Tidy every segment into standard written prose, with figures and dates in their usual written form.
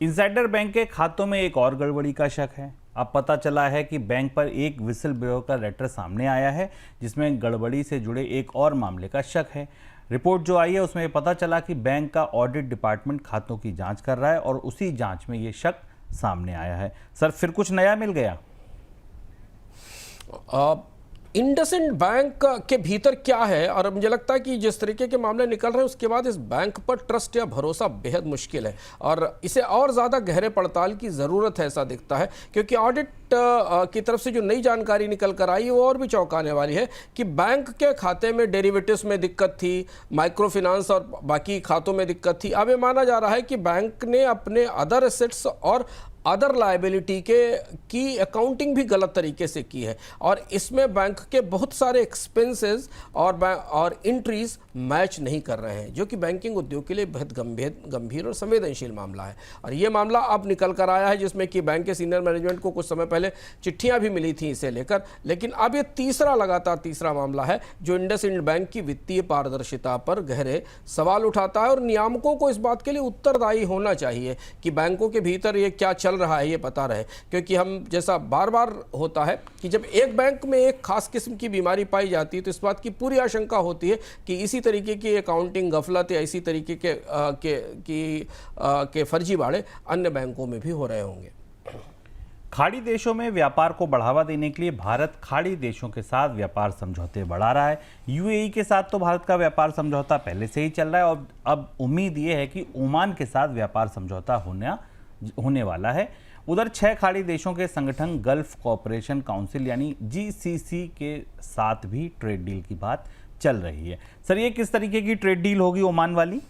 Insider bank के खातों में एक और गड़बड़ी का शक है। अब पता चला है कि बैंक पर एक विसिल ब्लोअर का लेटर सामने आया है जिसमें गड़बड़ी से जुड़े एक और मामले का शक है। रिपोर्ट जो आई है उसमें पता चला कि बैंक का ऑडिट डिपार्टमेंट खातों की जांच कर रहा है और उसी जांच में ये शक सामने आया है। सर, फिर कुछ नया मिल गया? इंडसइंड बैंक के भीतर क्या है, और मुझे लगता है कि जिस तरीके के मामले निकल रहे हैं उसके बाद इस बैंक पर ट्रस्ट या भरोसा बेहद मुश्किल है और इसे और ज़्यादा गहरे पड़ताल की ज़रूरत है, ऐसा दिखता है। क्योंकि ऑडिट की तरफ से जो नई जानकारी निकल कर आई वो और भी चौंकाने वाली है कि बैंक के खाते में डेरिवेटिव्स में दिक्कत थी, माइक्रो फाइनेंस और बाकी खातों में दिक्कत थी। अब ये माना जा रहा है कि बैंक ने अपने अदर एसेट्स और अदर लायबिलिटी की अकाउंटिंग भी गलत तरीके से की है और इसमें बैंक के बहुत सारे एक्सपेंसेस और एंट्रीज मैच नहीं कर रहे हैं, जो कि बैंकिंग उद्योग के लिए बहुत गंभीर और संवेदनशील मामला है। और ये मामला अब निकल कर आया है जिसमें कि बैंक के सीनियर मैनेजमेंट को कुछ समय पहले चिट्ठियां भी मिली थी इसे लेकर, लेकिन अब ये लगातार तीसरा मामला है जो इंडसइंड बैंक की वित्तीय पारदर्शिता पर गहरे सवाल उठाता है और नियामकों को इस बात के लिए उत्तरदायी होना चाहिए कि बैंकों के भीतर ये क्या चल रहा है ये पता रहे। क्योंकि हम जैसा बार बार होता है कि जब एक बैंक में एक खास किस्म की बीमारी पाई जाती है तो इस बात की पूरी आशंका होती है कि इसी तरीके की अकाउंटिंग गफलत या इसी तरीके के फर्जीवाड़े अन्य बैंकों में भी हो रहे होंगे। खाड़ी देशों में व्यापार को बढ़ावा देने के लिए भारत खाड़ी देशों के साथ व्यापार समझौते बढ़ा रहा है। यूएई के साथ तो भारत का व्यापार समझौता पहले से ही चल रहा है और अब उम्मीद ये है कि ओमान के साथ व्यापार समझौता होने वाला है। उधर 6 खाड़ी देशों के संगठन गल्फ कोऑपरेशन काउंसिल यानी जीसीसी के साथ भी ट्रेड डील की बात चल रही है। सर, ये किस तरीके की ट्रेड डील होगी ओमान वाली?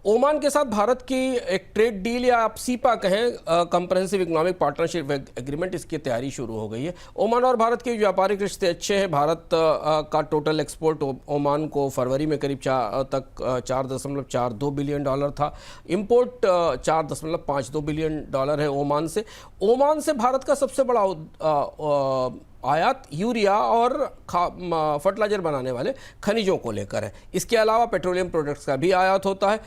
ओमान के साथ भारत की एक ट्रेड डील या आप सीपा कहें, कंप्रेहेंसिव इकोनॉमिक पार्टनरशिप एग्रीमेंट, इसकी तैयारी शुरू हो गई है। ओमान और भारत के व्यापारिक रिश्ते अच्छे हैं। भारत का टोटल एक्सपोर्ट ओमान को फरवरी में करीब 4.42 बिलियन डॉलर था। इंपोर्ट 4.52 बिलियन डॉलर है ओमान से। ओमान से भारत का सबसे बड़ा आयात यूरिया और फर्टिलाइजर बनाने वाले खनिजों को लेकर है। इसके अलावा पेट्रोलियम प्रोडक्ट्स का भी आयात होता है।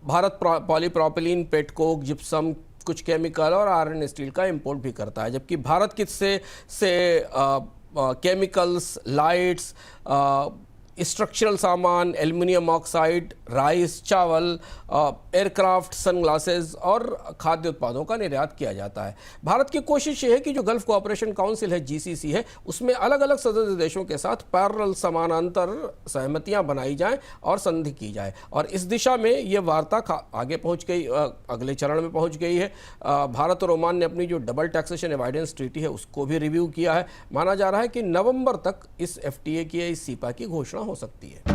भारत पॉलीप्रोपिलीन, पेटकोक, जिप्सम, कुछ केमिकल और आयरन स्टील का इंपोर्ट भी करता है, जबकि भारत किससे केमिकल्स, लाइट्स, स्ट्रक्चरल सामान, एल्युमिनियम ऑक्साइड, राइस, चावल, एयरक्राफ्ट, सनग्लासेस और खाद्य उत्पादों का निर्यात किया जाता है। भारत की कोशिश ये है कि जो गल्फ कोऑपरेशन काउंसिल है, जीसीसी है, उसमें अलग अलग सदस्य देशों के साथ पैरेलल समानांतर सहमतियां बनाई जाएं और संधि की जाए और इस दिशा में ये वार्ता आगे पहुंच गई, अगले चरण में पहुंच गई है। भारत और ओमान ने अपनी जो डबल टैक्सेशन अवॉइडेंस ट्रीटी है उसको भी रिव्यू किया है। माना जा रहा है कि नवंबर तक इस एफटीए की, इस सीपा की घोषणा हो सकती है।